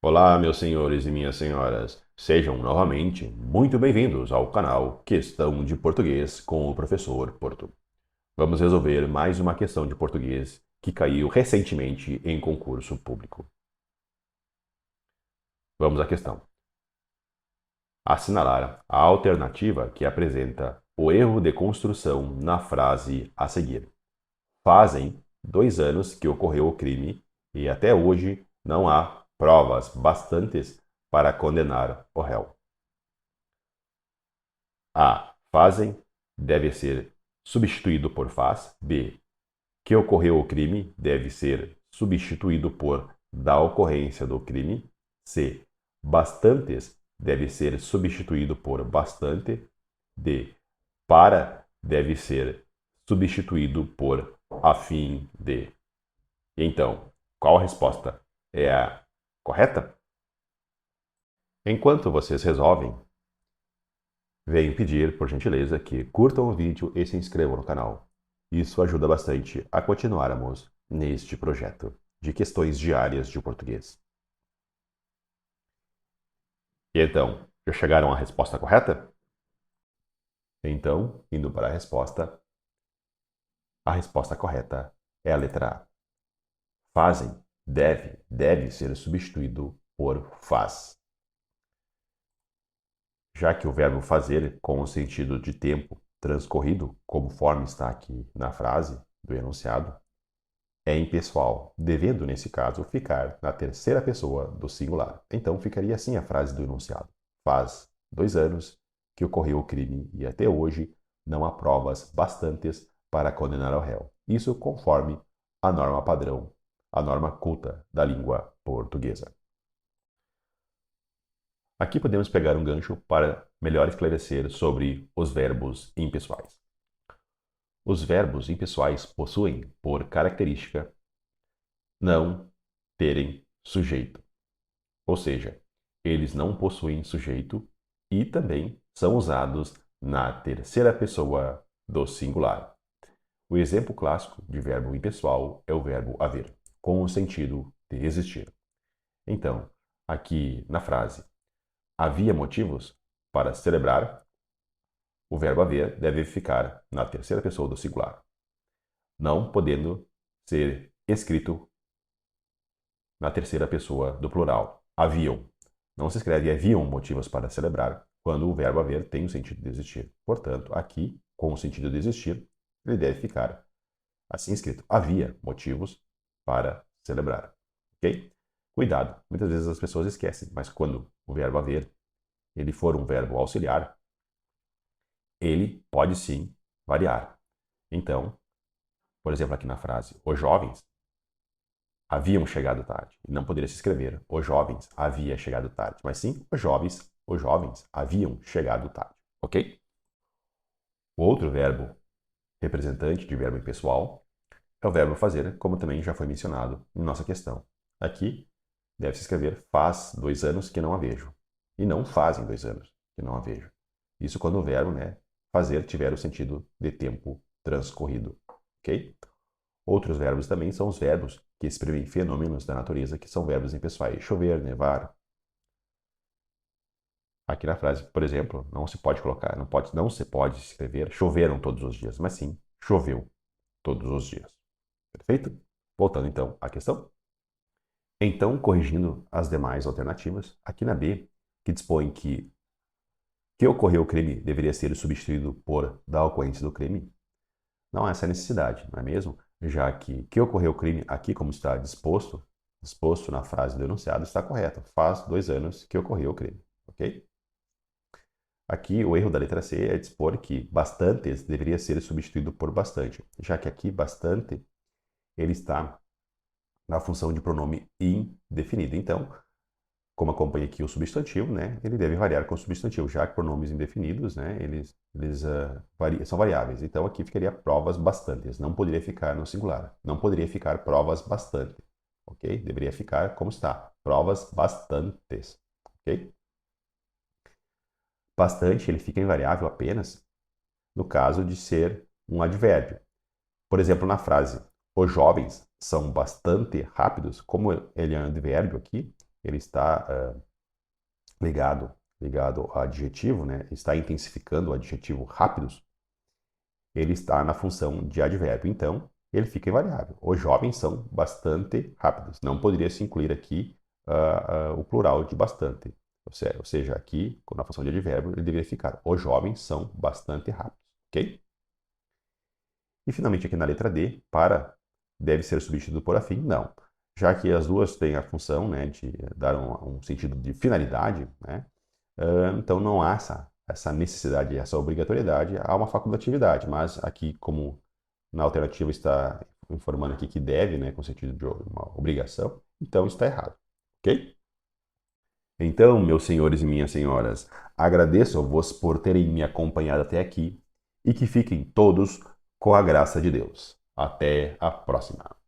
Olá, meus senhores e minhas senhoras. Sejam novamente muito bem-vindos ao canal Questão de Português com o professor Porto. Vamos resolver mais uma questão de português que caiu recentemente em concurso público. Vamos à questão. Assinalar a alternativa que apresenta o erro de construção na frase a seguir. Fazem 2 anos que ocorreu o crime e até hoje não há provas bastantes para condenar o réu. A. Fazem deve ser substituído por faz. B. Que ocorreu o crime deve ser substituído por da ocorrência do crime. C. Bastantes deve ser substituído por bastante. D. Para deve ser substituído por a fim de. Então, qual a resposta é a correta? Enquanto vocês resolvem, venho pedir, por gentileza, que curtam o vídeo e se inscrevam no canal. Isso ajuda bastante a continuarmos neste projeto de questões diárias de português. E então, já chegaram à resposta correta? Então, indo para a resposta correta é a letra A. Fazem, deve ser substituído por faz. Já que o verbo fazer, com o sentido de tempo transcorrido, conforme está aqui na frase do enunciado, é impessoal, devendo, nesse caso, ficar na terceira pessoa do singular. Então, ficaria assim a frase do enunciado. Faz 2 anos que ocorreu o crime e até hoje não há provas bastantes para condenar ao réu. Isso conforme a norma padrão, a norma culta da língua portuguesa. Aqui podemos pegar um gancho para melhor esclarecer sobre os verbos impessoais. Os verbos impessoais possuem, por característica, não terem sujeito. Ou seja, eles não possuem sujeito e também são usados na terceira pessoa do singular. O exemplo clássico de verbo impessoal é o verbo haver, com o sentido de existir. Então, aqui na frase, havia motivos para celebrar, o verbo haver deve ficar na terceira pessoa do singular, não podendo ser escrito na terceira pessoa do plural. Haviam. Não se escreve haviam motivos para celebrar quando o verbo haver tem o sentido de existir. Portanto, aqui, com o sentido de existir, ele deve ficar assim escrito. Havia motivos para celebrar. Ok? Cuidado, muitas vezes as pessoas esquecem, mas quando o verbo haver ele for um verbo auxiliar, ele pode sim variar. Então, por exemplo, aqui na frase, os jovens haviam chegado tarde. E não poderia se escrever os jovens havia chegado tarde, mas sim os jovens haviam chegado tarde, ok? O outro verbo representante de verbo impessoal é o verbo fazer, como também já foi mencionado em nossa questão. Aqui deve-se escrever faz 2 anos que não a vejo e não fazem 2 anos que não a vejo. Isso quando o verbo, fazer tiver o sentido de tempo transcorrido, ok? Outros verbos também são os verbos que exprimem fenômenos da natureza, que são verbos impessoais. Chover, nevar. Aqui na frase, por exemplo, não se pode colocar, não se pode escrever choveram todos os dias, mas sim choveu todos os dias. Perfeito? Voltando então à questão. Então, corrigindo as demais alternativas, aqui na B, que dispõe que ocorreu o crime deveria ser substituído por da ocorrência do crime, não há essa necessidade, não é mesmo? Já que ocorreu o crime aqui, como está disposto na frase do enunciado, está correto. Faz 2 anos que ocorreu o crime, ok? Aqui o erro da letra C é dispor que bastantes deveria ser substituído por bastante, já que aqui bastante ele está na função de pronome indefinido. Então, como acompanha aqui o substantivo, ele deve variar com o substantivo, já que pronomes indefinidos, eles são variáveis. Então, aqui ficaria provas bastantes, não poderia ficar no singular, não poderia ficar provas bastante, ok? Deveria ficar como está, provas bastantes, ok? Bastante, ele fica invariável apenas no caso de ser um advérbio. Por exemplo, na frase, os jovens são bastante rápidos, como ele é um advérbio aqui, ele está ligado ao adjetivo, né? Está intensificando o adjetivo rápidos, ele está na função de advérbio. Então, ele fica invariável. Os jovens são bastante rápidos. Não poderia se incluir aqui o plural de bastante. Ou seja, aqui, na função de advérbio, ele deveria ficar: os jovens são bastante rápidos. Ok? E finalmente aqui na letra D, para deve ser substituído por a fim, não. Já que as duas têm a função, né, de dar um sentido de finalidade, né, então não há essa necessidade, essa obrigatoriedade, há uma facultatividade, mas aqui, como na alternativa está informando aqui que deve, né, com sentido de uma obrigação, então está errado, ok? Então, meus senhores e minhas senhoras, agradeço-vos por terem me acompanhado até aqui e que fiquem todos com a graça de Deus. Até a próxima!